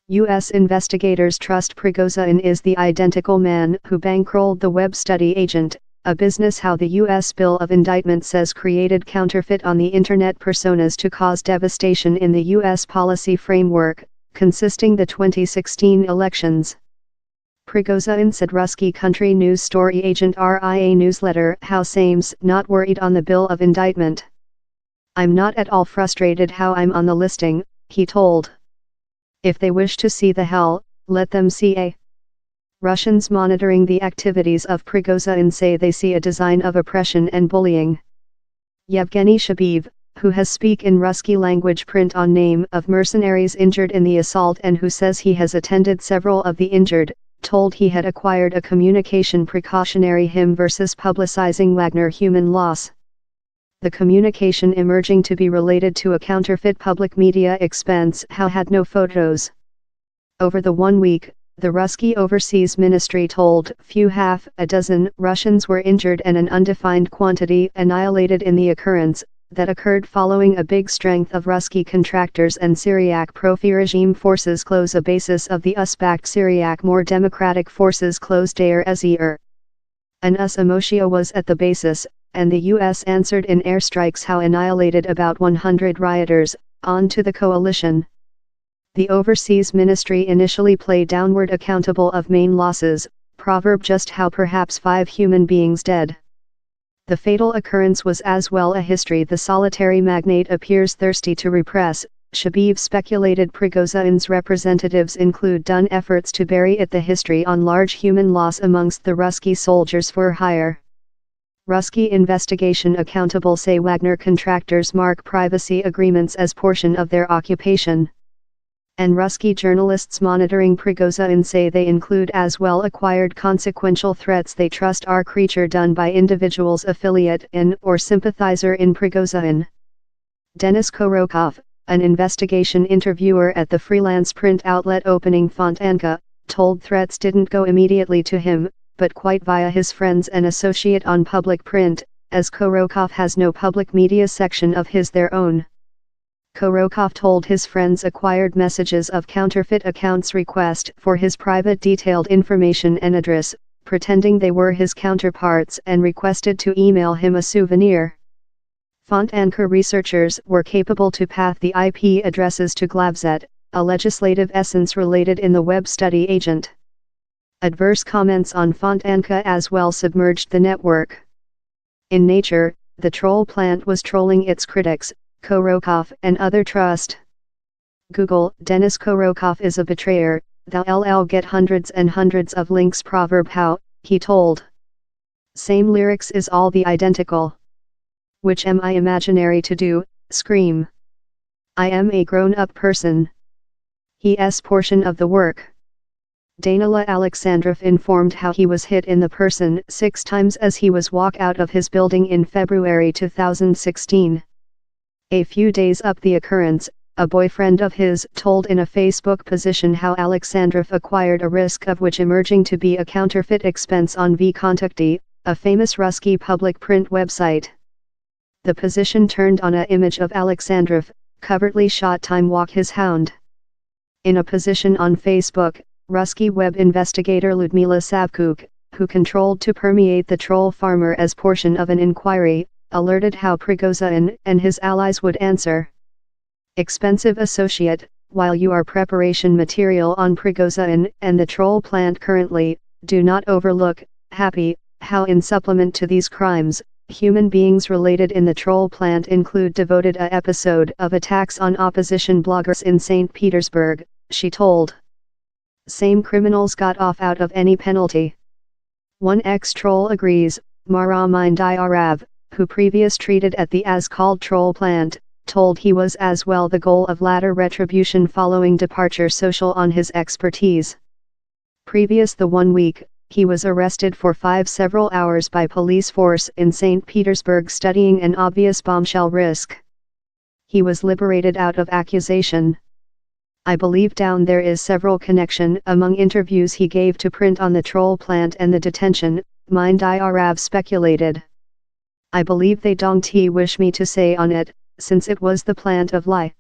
U.S. investigators trust Prigozhin is the identical man who bankrolled the web study agent, a business how the U.S. bill of indictment says created counterfeit on the internet personas to cause devastation in the U.S. policy framework, consisting the 2016 elections. Prigozhin said Ruski country news story agent RIA newsletter how Same's not worried on the bill of indictment. I'm not at all frustrated how I'm on the listing, he told. If they wish to see the hell, let them see a. Russians monitoring the activities of Prigozhin say they see a design of oppression and bullying. Yevgeny Shabiv, who has speak in Ruski language print on name of mercenaries injured in the assault and who says he has attended several of the injured, told he had acquired a communication precautionary hymn versus publicizing Wagner human loss. The communication emerging to be related to a counterfeit public media expense how had no photos. Over the 1 week, the Ruski Overseas Ministry told few half a dozen Russians were injured and an undefined quantity annihilated in the occurrence, that occurred following a big strength of Ruski contractors and Syriac pro-Fi regime forces close a basis of the US-backed Syriac more democratic forces closed Deir ez-Zor. An US Emotia was at the basis, and the US answered in airstrikes how annihilated about 100 rioters, on to the coalition. The Overseas Ministry initially played downward accountable of main losses, proverb just how perhaps 5 human beings dead. The fatal occurrence was as well a history the solitary magnate appears thirsty to repress. Shabiv speculated Prigozhin's representatives include done efforts to bury it the history on large human loss amongst the Ruski soldiers for hire. Ruski investigation accountable say Wagner contractors mark privacy agreements as portion of their occupation. And Ruski journalists monitoring Prigozhin say they include as well acquired consequential threats they trust are creature done by individuals affiliate in or sympathizer in Prigozhin. Denis Korokov, an investigation interviewer at the freelance print outlet Opening Fontanka, told threats didn't go immediately to him, but quite via his friends and associate on public print, as Korokov has no public media section of his their own. Korokov told his friends acquired messages of counterfeit accounts request for his private detailed information and address, pretending they were his counterparts and requested to email him a souvenir. Fontanka researchers were capable to path the IP addresses to Glavzet, a legislative essence related in the web study agent. Adverse comments on Fontanka as well submerged the network. In Nature, the troll plant was trolling its critics, Korokov and other trust. Google, Denis Korokov is a betrayer, thou'll get hundreds and hundreds of links proverb how, he told. Same lyrics is all the identical. Which am I imaginary to do, scream. I am a grown-up person. He's portion of the work. Danila Alexandrov informed how he was hit in the person 6 times as he was walk out of his building in February 2016. A few days up the occurrence, a boyfriend of his told in a Facebook position how Alexandrov acquired a risk of which emerging to be a counterfeit expense on vKontakty, a famous Ruski public print website. The position turned on a image of Alexandrov, covertly shot time walk his hound. In a position on Facebook, Ruski web investigator Ludmila Savkuk, who controlled to permeate the troll farmer as portion of an inquiry, alerted how Prigozhin and his allies would answer. Expensive associate, while you are preparation material on Prigozhin and the troll plant currently, do not overlook, happy, how in supplement to these crimes, human beings related in the troll plant include devoted a episode of attacks on opposition bloggers in St. Petersburg, she told. Same criminals got off out of any penalty. One ex-troll agrees, Mara Mindyarav, who previous treated at the as-called troll plant, told he was as well the goal of latter retribution following departure social on his expertise. Previous the 1 week, he was arrested for 5 several hours by police force in St. Petersburg studying an obvious bombshell risk. He was liberated out of accusation. I believe down there is several connection among interviews he gave to print on the troll plant and the detention, Mindyarav speculated. I believe they don't wish me to say on it, since it was the plant of lie.